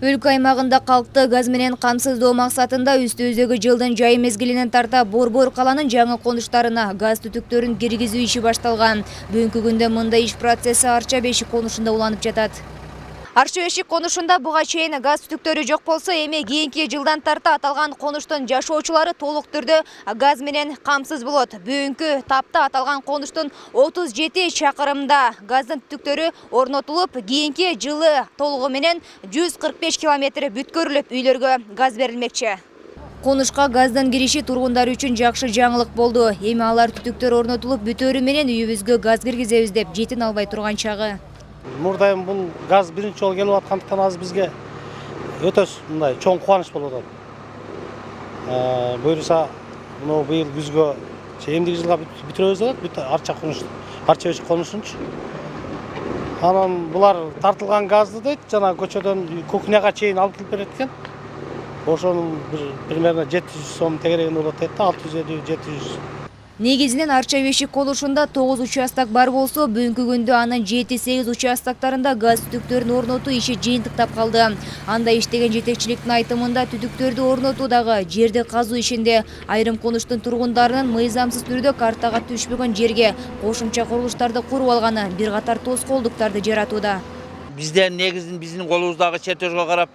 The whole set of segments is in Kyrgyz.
Өлкө аймагында калкты газ менен камсыздоо максатында үстүбүздөгү жылдын жай мезгилинен тарта Борбор каланын жаңы конуштарына газ түтүктөрүн киргизүү иши башталган. Бүгүнкү күндө мындай иш процесси Арча бешик конушунда уланып жатат. Арча бешик конушунда буга чейин газ түтүктөрү жок болсо, эми кийинки жылдан тарта аталган конуштун жашоочулары толук түрдө газ менен камсыз болот. Бүгүнкү тапта аталган конуштун 37 чакырымда газдын түтүктөрү орнотулуп, кийинки жылы толугу менен 145 километр бүткөрүлүп үйлөргө газ берилмекчи. Конушка газдын кириши тургундар үчүн жакшы жаңылык болду. Эми алар түтүктөр орнотулуп бүтөөрү менен үйүбүзгө газ киргизебиз деп жетин албай турган чагы. Мурдайым бул газ биринчи жолу келип аткандыктан азыр бизге өтө мындай чоң кубаныч болуп атат. Буюрса, мына быйыл күзгө эмдиги жылга бүтүрөбүз деп атат, Арча бешик конушунчу. Анан булар тартылган газды дейт, жана көчөдөн кухняга чейин алып келип берет экен. Ошонун примерно 700 сом тегерегинде болот дейт да, 650-700. Негизинен Арча бешик конушунда 9 участок бар болсо, бүгүнкү күндө анын 7-8 участоктарында газ түтүктөрүн орнотуу иши жыйынтыктап калды. Анда иштеген жетекчиликтин айтымында түтүктөрдү орнотуу дагы жерди казуу ишинде. Айрым конуштун тургундарынын мыйзамсыз түрдө картага түшпөгөн жерге кошумча курулуштарды куруп алганы бир катар тоскоолдуктарды жаратууда. Бизден негизин биздин колубуздагы чертежге карап,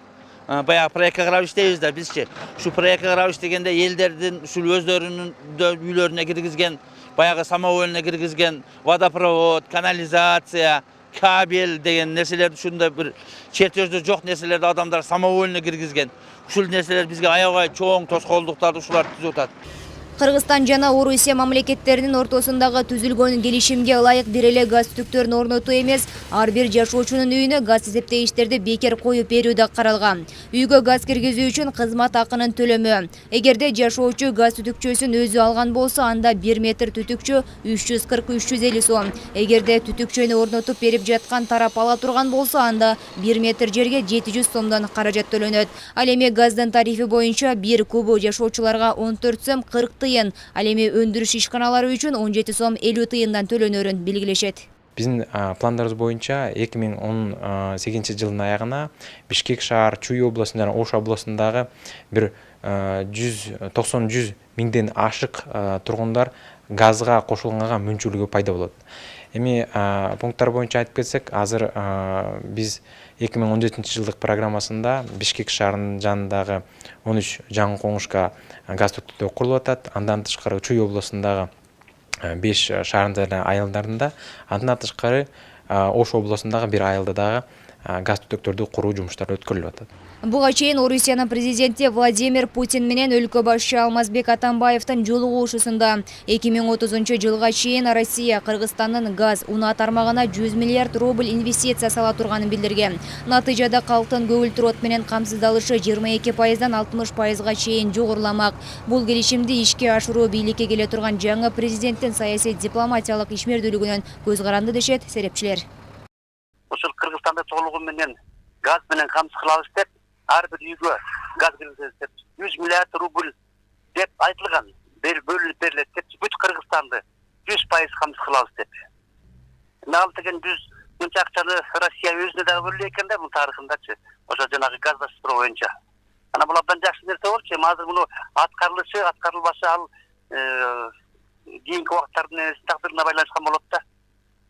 баягы проектке карап иштейбиз да, бизчи. Ушу проектке карап иштегенде элдердин ушул өздөрүнүн үйлөрүнө киргизген, баягы самовольно киргизген водопровод, канализация, кабель деген нерселерди, ушундай бир чертежде жок нерселерди адамдар самовольно киргизген. Ушул нерселер бизге аябай чоң тоскоолдуктарды ушулар түзүп атат. Кыргызстан жана Орусия мамлекеттеринин ортосундагы түзүлгөн келишимге ылайык бир эле газ түтүктөрүн орнотуу эмес, ар бир жашоочунун үйүнө газ эсептегичтерди бекер коюп берүү да каралган. Үйгө газ киргизүү үчүн кызмат акынын төлөмү. Эгерде жашоочу газ түтүкчөсүн өзү алган болсо, анда 1 метр түтүкчө 340-350 сом. Эгерде түтүкчөнү орнотуп берип жаткан тарап ала турган болсо, анда 1 метр жерге 700 сомдон каражат төлөнөт. Ал эми газдын тарифи боюнча 1 кубу жашоочуларга 14 сом 40 тыйын, ал эми өндүрүш ишканалары үчүн 17 сом 50 тыйындан төлөнөрүн белгилешет. Биздин пландарыбыз боюнча 2018 жылдын аягына Бишкек шаар, Чүй областында жана Ош областындагы бир 190-100 миңден ашык тургундар газга кошулганга мүмкүнчүлүгү пайда болот. Эми пункттар боюнча айтып кетсек, азыр биз 2017 жылдык программасында Бишкек шаарынын жанындагы 13 жаңы конушка газ түтүктөр курулуп атат. Андан тышкары Чүй областындагы 5 шаарында жана айылдарында, андан тышкары Ош областындагы бир айылда дагы газ түтүктөрдү куруу жумуштары өткөрүлүп атат. Буга чейин Орусиянын президенти Владимир Путин менен өлкө башчы Алмазбек Атамбаевдин жолугушуусунда 2030 жылга чейин Россия Кыргызстандын газ унаа тармагына 100 миллиард рубль инвестиция сала турганын билдирген. Натыйжада калктын көгүлтүр от менен камсыздалышы 22%дан 60%га чейин жогоруламак. Бул келишимди ишке ашыруу бийликке келе турган жаңы президенттин саясий дипломатиялык ишмердүүлүгүнөн көз каранды дешет серепчилер. Ушул Кыргызстанда толугу менен газ менен камсыз кылабыз деп, ар бир үйгө газ киргизебиз деп 100 миллиард рубль деп айтылган. Бөлүнүп берилет деп, бүт Кыргызстанды 100% камсыз кылабыз деп. Ал деген 100 мынча акчаны Россия өзүнө дагы бөлүнө экен да, бул тарыхындачы. Ошо жанагы газ басып боюнча. Ана бул абдан жакшы нерсе болчу. Азыр муну аткарылбашы ал кийинки убакыттардын тагдырына байланышкан болот да.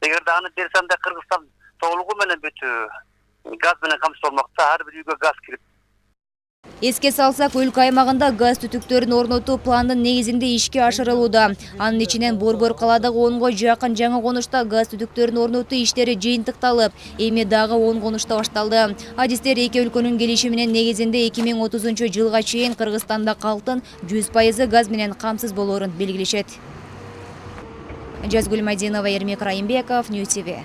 Эгерде аны берсе, анда Кыргызстан толугу менен бүтү газ менен камсыз болмокта, ар бир үйгө газ кирип. Эске салсак, өлкө аймагында газ түтүктөрүн орнотуу пландын негизинде ишке ашырылууда. Анын ичинен Борбор каладагы 10го жакын жаңы конушта газ түтүктөрүн орнотуу иштери жыйынтыкталып, эми дагы 10 конушта башталды. Адистер эки өлкөнүн келишиминин негизинде 2030 жылга чейин Кыргызстанда калктын 100% газ менен камсыз болоорун белгилешет. Жазгүл Мадинова, Ермек Райымбеков, Нью ТВ.